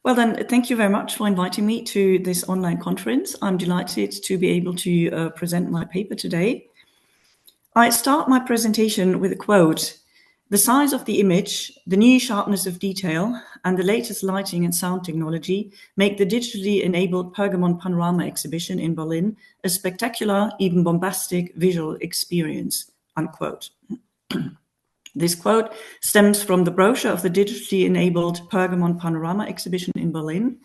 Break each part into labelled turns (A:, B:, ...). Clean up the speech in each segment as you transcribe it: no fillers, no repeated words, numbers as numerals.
A: Well then, thank you very much for inviting me to this online conference. I'm delighted to be able to present my paper today. I start my presentation with a quote. The size of the image, the new sharpness of detail, and the latest lighting and sound technology make the digitally enabled Pergamon Panorama exhibition in Berlin a spectacular, even bombastic visual experience, unquote. This quote stems from the brochure of the digitally enabled Pergamon Panorama exhibition in Berlin.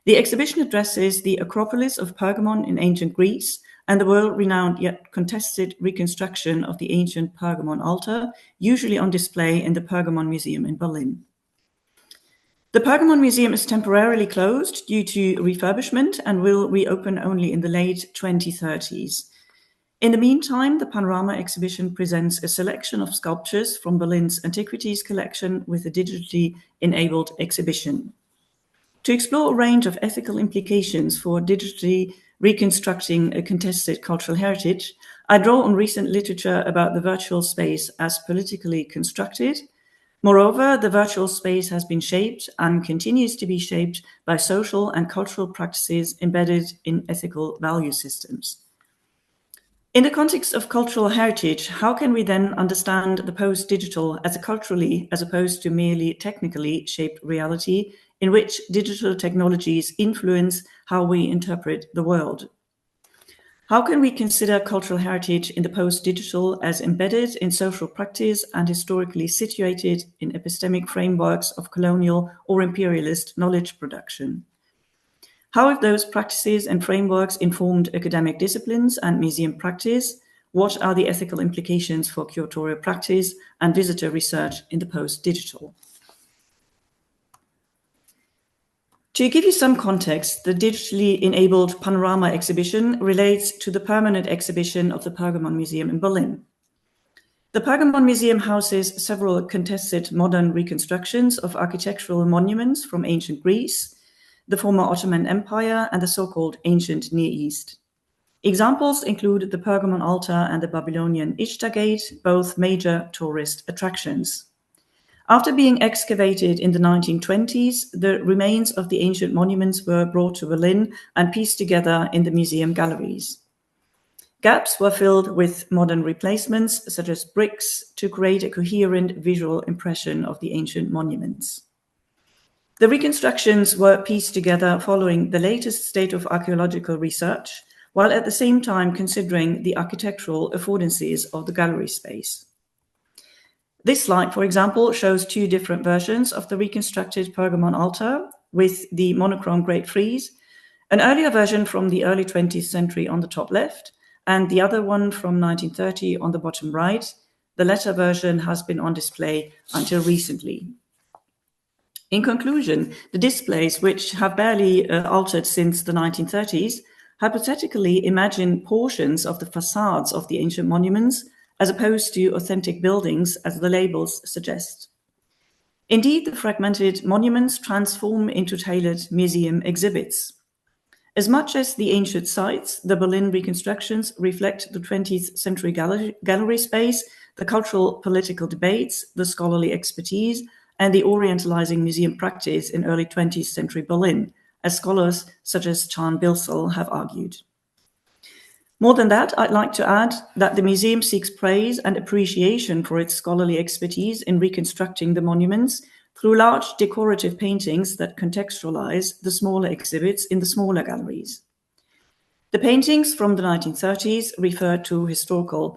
A: The exhibition addresses the acropolis of Pergamon in ancient Greece and the world-renowned yet contested reconstruction of the ancient Pergamon altar, usually on display in the Pergamon Museum in Berlin. The Pergamon Museum is temporarily closed due to refurbishment and will reopen only in the late 2030s. In the meantime, the Panorama exhibition presents a selection of sculptures from Berlin's antiquities collection with a digitally enabled exhibition. To explore a range of ethical implications for digitally reconstructing a contested cultural heritage, I draw on recent literature about the virtual space as politically constructed. Moreover, the virtual space has been shaped and continues to be shaped by social and cultural practices embedded in ethical value systems. In the context of cultural heritage, how can we then understand the post-digital as a culturally, as opposed to merely technically shaped reality in which digital technologies influence how we interpret the world? How can we consider cultural heritage in the post-digital as embedded in social practice and historically situated in epistemic frameworks of colonial or imperialist knowledge production? How have those practices and frameworks informed academic disciplines and museum practice? What are the ethical implications for curatorial practice and visitor research in the post-digital? To give you some context, the digitally enabled Panorama exhibition relates to the permanent exhibition of the Pergamon Museum in Berlin. The Pergamon Museum houses several contested modern reconstructions of architectural monuments from ancient Greece, the former Ottoman Empire, and the so-called ancient Near East. Examples include the Pergamon altar and the Babylonian Ishtar Gate, both major tourist attractions. After being excavated in the 1920s, the remains of the ancient monuments were brought to Berlin and pieced together in the museum galleries. Gaps were filled with modern replacements, such as bricks, to create a coherent visual impression of the ancient monuments. The reconstructions were pieced together following the latest state of archaeological research, while at the same time considering the architectural affordances of the gallery space. This slide, for example, shows two different versions of the reconstructed Pergamon altar with the monochrome great frieze, an earlier version from the early 20th century on the top left, and the other one from 1930 on the bottom right. The latter version has been on display until recently. In conclusion, the displays, which have barely altered since the 1930s, hypothetically imagine portions of the facades of the ancient monuments as opposed to authentic buildings, as the labels suggest. Indeed, the fragmented monuments transform into tailored museum exhibits. As much as the ancient sites, the Berlin reconstructions reflect the 20th century gallery space, the cultural political debates, the scholarly expertise, and the orientalizing museum practice in early 20th century Berlin, as scholars such as Can Bilsel have argued. More than that, I'd like to add that the museum seeks praise and appreciation for its scholarly expertise in reconstructing the monuments through large decorative paintings that contextualize the smaller exhibits in the smaller galleries. The paintings from the 1930s refer to historical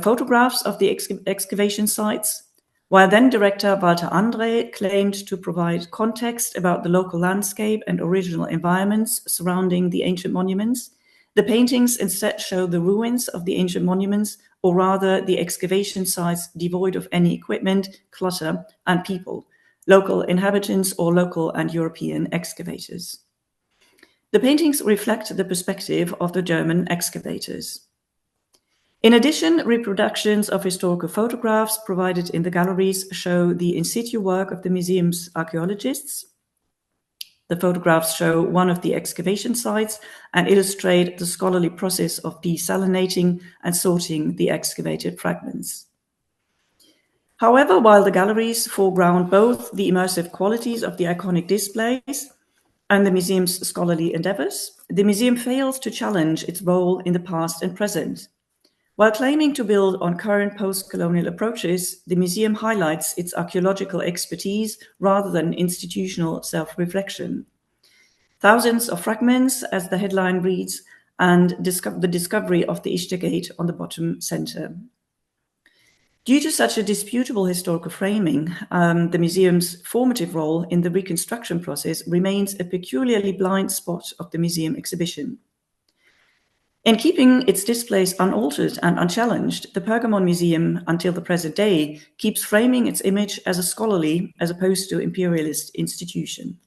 A: photographs of the excavation sites, while then director Walter André claimed to provide context about the local landscape and original environments surrounding the ancient monuments. The paintings instead show the ruins of the ancient monuments, or rather the excavation sites devoid of any equipment, clutter, and people, local inhabitants or local and European excavators. The paintings reflect the perspective of the German excavators. In addition, reproductions of historical photographs provided in the galleries show the in situ work of the museum's archaeologists. The photographs show one of the excavation sites and illustrate the scholarly process of desalinating and sorting the excavated fragments. However, while the galleries foreground both the immersive qualities of the iconic displays and the museum's scholarly endeavors, the museum fails to challenge its role in the past and present. While claiming to build on current post-colonial approaches, the museum highlights its archaeological expertise rather than institutional self-reflection. Thousands of fragments, as the headline reads, and the discovery of the Ishtar Gate on the bottom center. Due to such a disputable historical framing, the museum's formative role in the reconstruction process remains a peculiarly blind spot of the museum exhibition. In keeping its displays unaltered and unchallenged, the Pergamon Museum, until the present day, keeps framing its image as a scholarly as opposed to imperialist institution.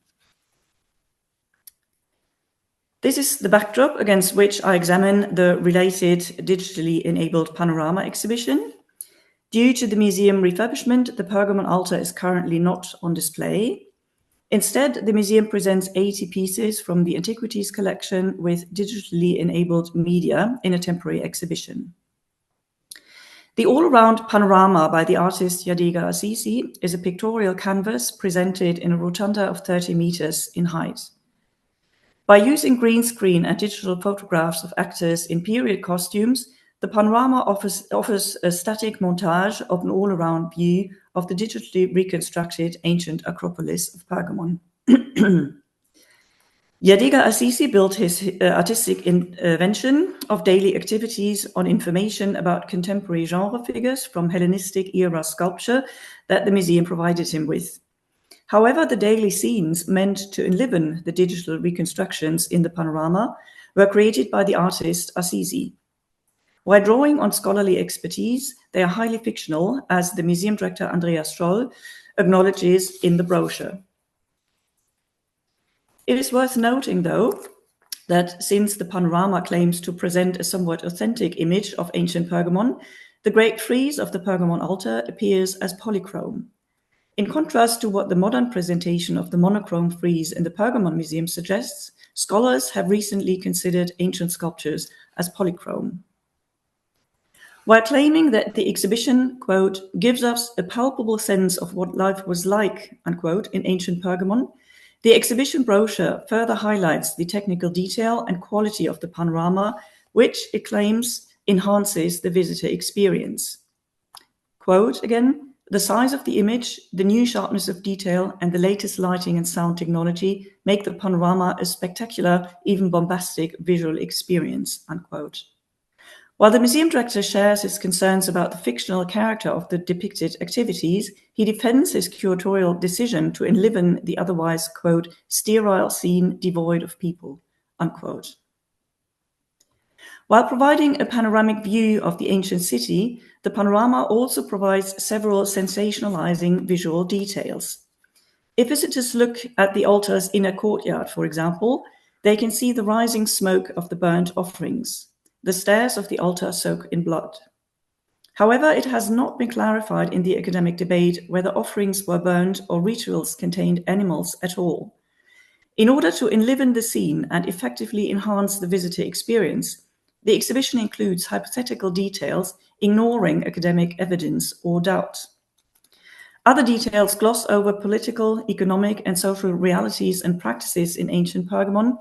A: This is the backdrop against which I examine the related digitally enabled panorama exhibition. Due to the museum refurbishment, the Pergamon altar is currently not on display. Instead, the museum presents 80 pieces from the antiquities collection with digitally enabled media in a temporary exhibition. The all-around panorama by the artist Yadegar Asisi is a pictorial canvas presented in a rotunda of 30 meters in height. By using green screen and digital photographs of actors in period costumes, the panorama offers a static montage of an all-around view of the digitally reconstructed ancient acropolis of Pergamon. Yadegar Asisi built his artistic invention of daily activities on information about contemporary genre figures from Hellenistic era sculpture that the museum provided him with. However, the daily scenes meant to enliven the digital reconstructions in the panorama were created by the artist Asisi. While drawing on scholarly expertise, they are highly fictional, as the museum director Andreas Stroll acknowledges in the brochure. It is worth noting, though, that since the panorama claims to present a somewhat authentic image of ancient Pergamon, the great frieze of the Pergamon altar appears as polychrome. In contrast to what the modern presentation of the monochrome frieze in the Pergamon Museum suggests, scholars have recently considered ancient sculptures as polychrome. While claiming that the exhibition, quote, gives us a palpable sense of what life was like, unquote, in ancient Pergamon, the exhibition brochure further highlights the technical detail and quality of the panorama, which it claims enhances the visitor experience. Quote again, the size of the image, the new sharpness of detail, and the latest lighting and sound technology make the panorama a spectacular, even bombastic visual experience, unquote. While the museum director shares his concerns about the fictional character of the depicted activities, he defends his curatorial decision to enliven the otherwise, quote, sterile scene devoid of people, unquote. While providing a panoramic view of the ancient city, the panorama also provides several sensationalizing visual details. If visitors look at the altar's inner courtyard, for example, they can see the rising smoke of the burnt offerings. The stairs of the altar soak in blood. However, it has not been clarified in the academic debate whether offerings were burned or rituals contained animals at all. In order to enliven the scene and effectively enhance the visitor experience, the exhibition includes hypothetical details, ignoring academic evidence or doubt. Other details gloss over political, economic, and social realities and practices in ancient Pergamon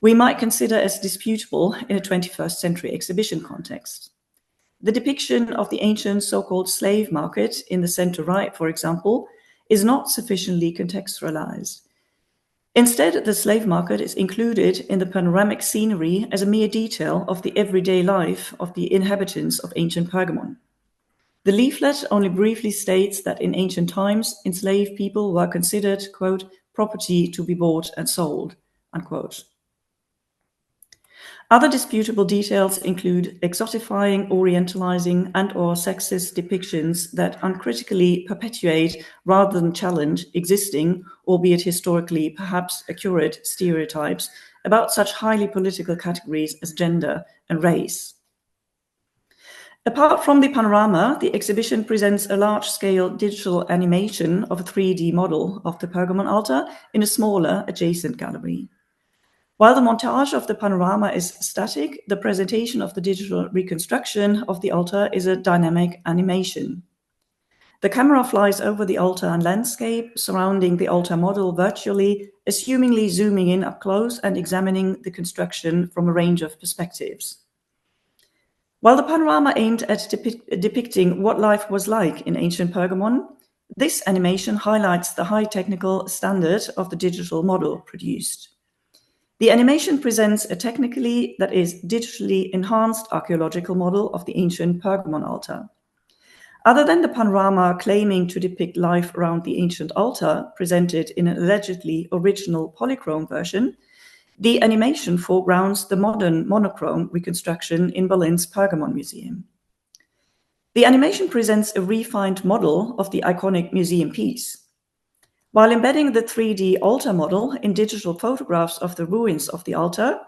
A: we might consider as disputable in a 21st century exhibition context. The depiction of the ancient so-called slave market in the center right, for example, is not sufficiently contextualized. Instead, the slave market is included in the panoramic scenery as a mere detail of the everyday life of the inhabitants of ancient Pergamon. The leaflet only briefly states that in ancient times, enslaved people were considered, quote, property to be bought and sold, unquote. Other disputable details include exotifying, orientalizing, and/or sexist depictions that uncritically perpetuate rather than challenge existing, albeit historically perhaps accurate, stereotypes about such highly political categories as gender and race. Apart from the panorama, the exhibition presents a large-scale digital animation of a 3D model of the Pergamon altar in a smaller adjacent gallery. While the montage of the panorama is static, the presentation of the digital reconstruction of the altar is a dynamic animation. The camera flies over the altar and landscape surrounding the altar model virtually, assumingly zooming in up close and examining the construction from a range of perspectives. While the panorama aimed at depicting what life was like in ancient Pergamon, this animation highlights the high technical standard of the digital model produced. The animation presents a technically, that is, digitally enhanced archaeological model of the ancient Pergamon altar. Other than the panorama claiming to depict life around the ancient altar, presented in an allegedly original polychrome version, the animation foregrounds the modern monochrome reconstruction in Berlin's Pergamon Museum. The animation presents a refined model of the iconic museum piece. While embedding the 3D altar model in digital photographs of the ruins of the altar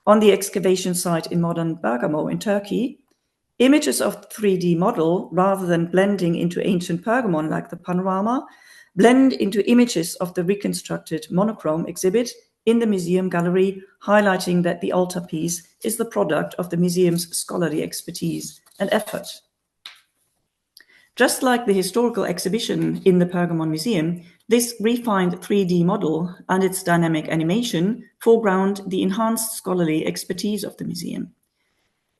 A: on the excavation site in modern Bergamo in Turkey, images of the 3D model, rather than blending into ancient Pergamon like the panorama, blend into images of the reconstructed monochrome exhibit in the museum gallery, highlighting that the altarpiece is the product of the museum's scholarly expertise and effort. Just like the historical exhibition in the Pergamon Museum, this refined 3D model and its dynamic animation foreground the enhanced scholarly expertise of the museum.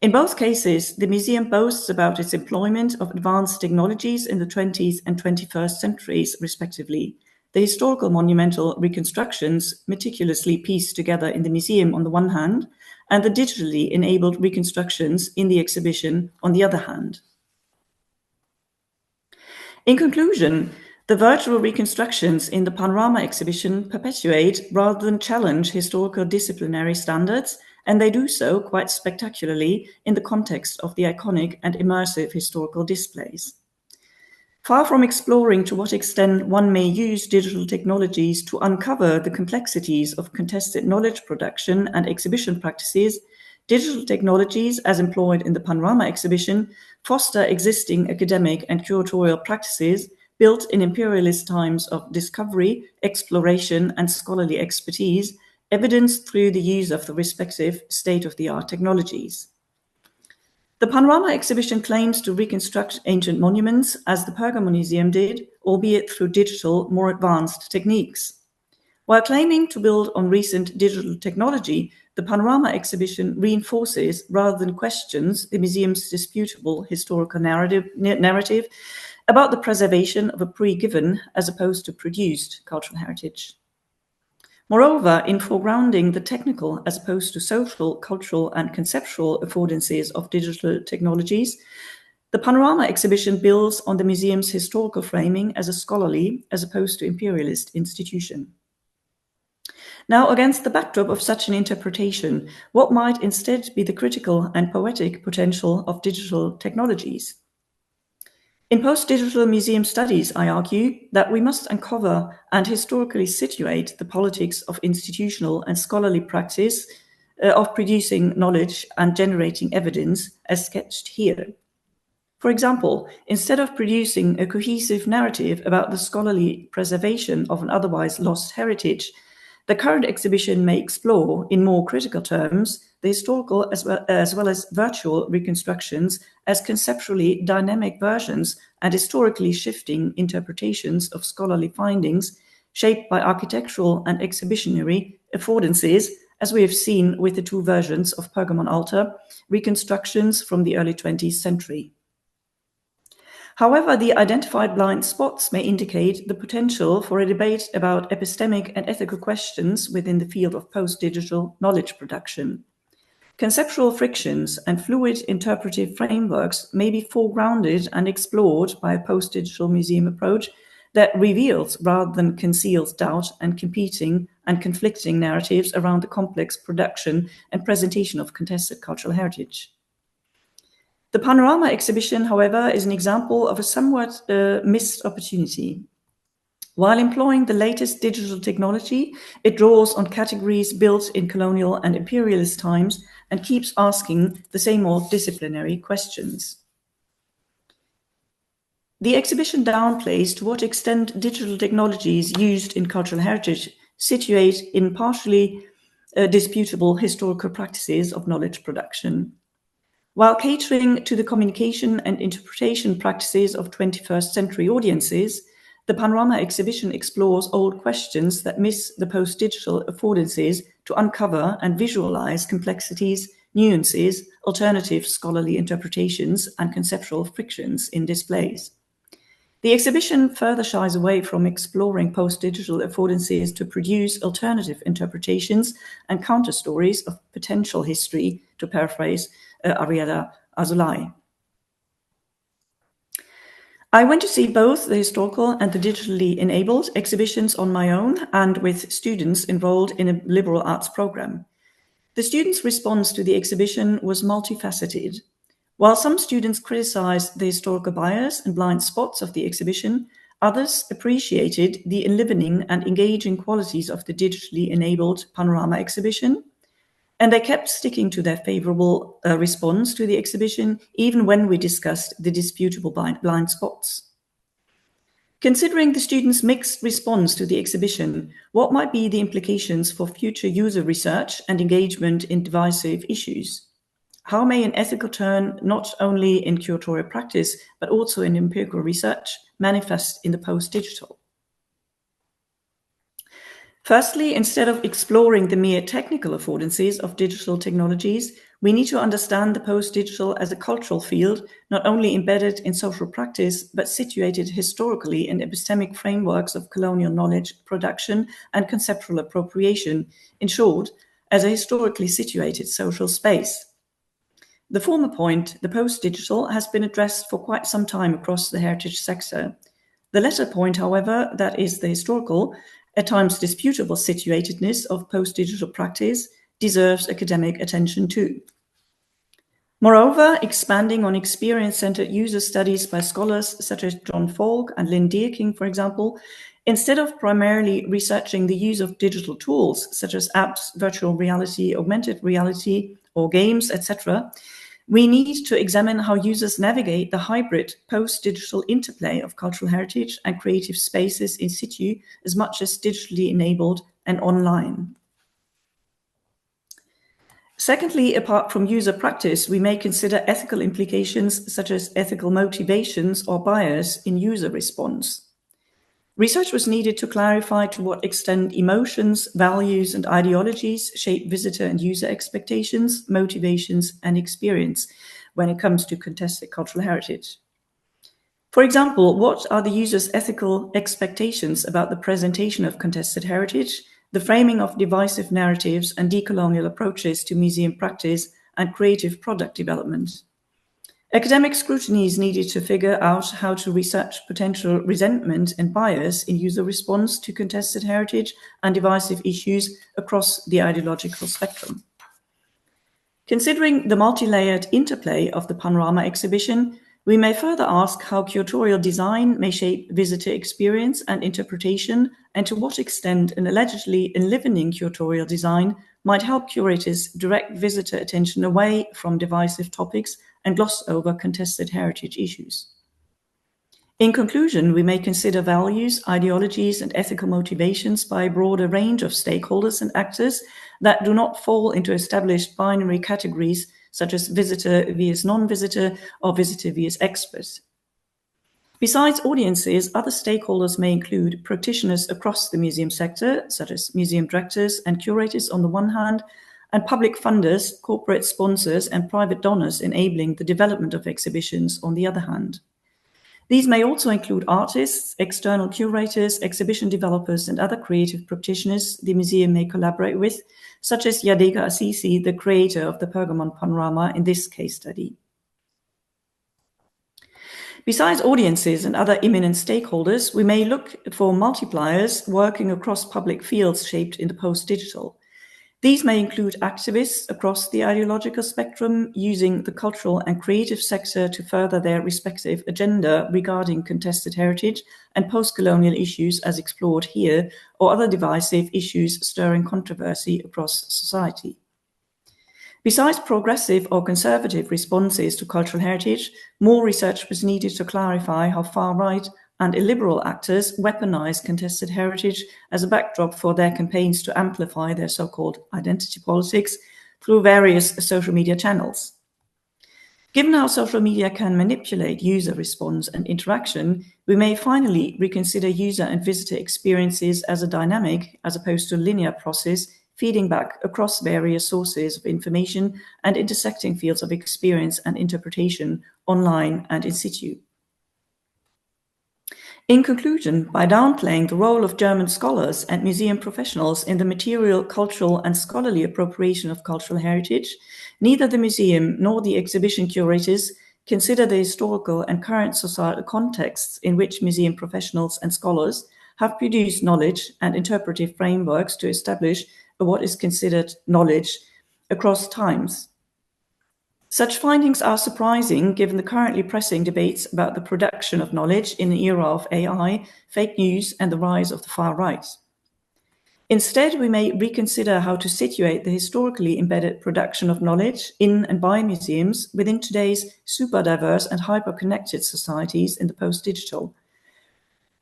A: In both cases, the museum boasts about its employment of advanced technologies in the 20th and 21st centuries, respectively. The historical monumental reconstructions meticulously pieced together in the museum on the one hand, and the digitally enabled reconstructions in the exhibition on the other hand. In conclusion, the virtual reconstructions in the panorama exhibition perpetuate rather than challenge historical disciplinary standards, and they do so quite spectacularly in the context of the iconic and immersive historical displays. Far from exploring to what extent one may use digital technologies to uncover the complexities of contested knowledge production and exhibition practices, digital technologies, as employed in the panorama exhibition, foster existing academic and curatorial practices built in imperialist times of discovery, exploration, and scholarly expertise, evidenced through the use of the respective state-of-the-art technologies. The panorama exhibition claims to reconstruct ancient monuments as the Pergamon Museum did, albeit through digital, more advanced techniques. While claiming to build on recent digital technology, the panorama exhibition reinforces rather than questions the museum's disputable historical narrative about the preservation of a pre-given as opposed to produced cultural heritage. Moreover, in foregrounding the technical as opposed to social, cultural, and conceptual affordances of digital technologies, the panorama exhibition builds on the museum's historical framing as a scholarly as opposed to imperialist institution. Now, against the backdrop of such an interpretation, what might instead be the critical and poetic potential of digital technologies? In post-digital museum studies, I argue that we must uncover and historically situate the politics of institutional and scholarly practice of producing knowledge and generating evidence as sketched here. For example, instead of producing a cohesive narrative about the scholarly preservation of an otherwise lost heritage, the current exhibition may explore, in more critical terms, the historical as well as virtual reconstructions as conceptually dynamic versions and historically shifting interpretations of scholarly findings shaped by architectural and exhibitionary affordances, as we have seen with the two versions of Pergamon altar reconstructions from the early 20th century. However, the identified blind spots may indicate the potential for a debate about epistemic and ethical questions within the field of post-digital knowledge production. Conceptual frictions and fluid interpretive frameworks may be foregrounded and explored by a post-digital museum approach that reveals rather than conceals doubt and competing and conflicting narratives around the complex production and presentation of contested cultural heritage. The panorama exhibition, however, is an example of a somewhat missed opportunity. While employing the latest digital technology, it draws on categories built in colonial and imperialist times and keeps asking the same old disciplinary questions. The exhibition downplays to what extent digital technologies used in cultural heritage situate in partially disputable historical practices of knowledge production. While catering to the communication and interpretation practices of 21st century audiences, the Panorama exhibition explores old questions that miss the post-digital affordances to uncover and visualize complexities, nuances, alternative scholarly interpretations, and conceptual frictions in displays. The exhibition further shies away from exploring post-digital affordances to produce alternative interpretations and counter-stories of potential history, to paraphrase Yadegar Asisi. I went to see both the historical and the digitally enabled exhibitions on my own and with students enrolled in a liberal arts program. The students' response to the exhibition was multifaceted. While some students criticized the historical bias and blind spots of the exhibition, others appreciated the enlivening and engaging qualities of the digitally enabled Panorama exhibition, and they kept sticking to their favorable response to the exhibition, even when we discussed the disputable blind spots. Considering the students' mixed response to the exhibition, what might be the implications for future user research and engagement in divisive issues? How may an ethical turn, not only in curatorial practice, but also in empirical research, manifest in the post-digital? Firstly, instead of exploring the mere technical affordances of digital technologies, we need to understand the post-digital as a cultural field, not only embedded in social practice, but situated historically in epistemic frameworks of colonial knowledge production and conceptual appropriation, in short, as a historically situated social space. The former point, the post-digital, has been addressed for quite some time across the heritage sector. The latter point, however, that is the historical, at times disputable situatedness of post-digital practice, deserves academic attention too. Moreover, expanding on experience-centered user studies by scholars such as John Falk and Lynn Deaking, for example, instead of primarily researching the use of digital tools such as apps, virtual reality, augmented reality, or games, etc., we need to examine how users navigate the hybrid post-digital interplay of cultural heritage and creative spaces in situ as much as digitally enabled and online. Secondly, apart from user practice, we may consider ethical implications such as ethical motivations or bias in user response. Research was needed to clarify to what extent emotions, values, and ideologies shape visitor and user expectations, motivations, and experience when it comes to contested cultural heritage. For example, what are the user's ethical expectations about the presentation of contested heritage, the framing of divisive narratives, and decolonial approaches to museum practice and creative product development? Academic scrutiny is needed to figure out how to research potential resentment and bias in user response to contested heritage and divisive issues across the ideological spectrum. Considering the multi-layered interplay of the Panorama exhibition, we may further ask how curatorial design may shape visitor experience and interpretation, and to what extent an allegedly enlivening curatorial design might help curators direct visitor attention away from divisive topics and gloss over contested heritage issues. In conclusion, we may consider values, ideologies, and ethical motivations by a broader range of stakeholders and actors that do not fall into established binary categories such as visitor vs non-visitor or visitor vs expert. Besides audiences, other stakeholders may include practitioners across the museum sector, such as museum directors and curators on the one hand, and public funders, corporate sponsors, and private donors enabling the development of exhibitions on the other hand. These may also include artists, external curators, exhibition developers, and other creative practitioners the museum may collaborate with, such as Yadegar Asisi, the creator of the Pergamon Panorama in this case study. Besides audiences and other imminent stakeholders, we may look for multipliers working across public fields shaped in the post-digital. These may include activists across the ideological spectrum using the cultural and creative sector to further their respective agenda regarding contested heritage and post-colonial issues as explored here, or other divisive issues stirring controversy across society. Besides progressive or conservative responses to cultural heritage, more research was needed to clarify how far-right and illiberal actors weaponize contested heritage as a backdrop for their campaigns to amplify their so-called identity politics through various social media channels. Given how social media can manipulate user response and interaction, we may finally reconsider user and visitor experiences as a dynamic, as opposed to a linear process, feeding back across various sources of information and intersecting fields of experience and interpretation online and in situ. In conclusion, by downplaying the role of German scholars and museum professionals in the material, cultural, and scholarly appropriation of cultural heritage, neither the museum nor the exhibition curators consider the historical and current societal contexts in which museum professionals and scholars have produced knowledge and interpretive frameworks to establish what is considered knowledge across times. Such findings are surprising given the currently pressing debates about the production of knowledge in an era of AI, fake news, and the rise of the far right. Instead, we may reconsider how to situate the historically embedded production of knowledge in and by museums within today's super diverse and hyper-connected societies in the post-digital.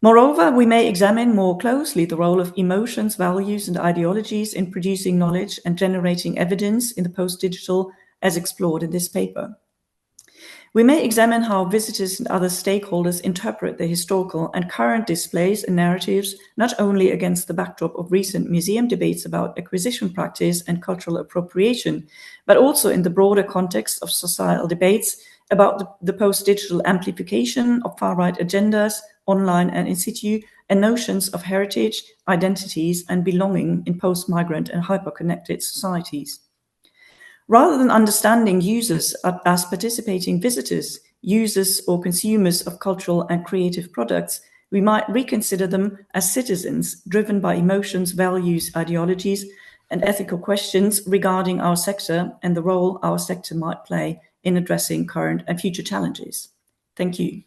A: Moreover, we may examine more closely the role of emotions, values, and ideologies in producing knowledge and generating evidence in the post-digital as explored in this paper. We may examine how visitors and other stakeholders interpret the historical and current displays and narratives, not only against the backdrop of recent museum debates about acquisition practice and cultural appropriation, but also in the broader context of societal debates about the post-digital amplification of far-right agendas, online and in situ, and notions of heritage, identities, and belonging in post-migrant and hyper-connected societies. Rather than understanding users as participating visitors, users or consumers of cultural and creative products, we might reconsider them as citizens driven by emotions, values, ideologies, and ethical questions regarding our sector and the role our sector might play in addressing current and future challenges. Thank you.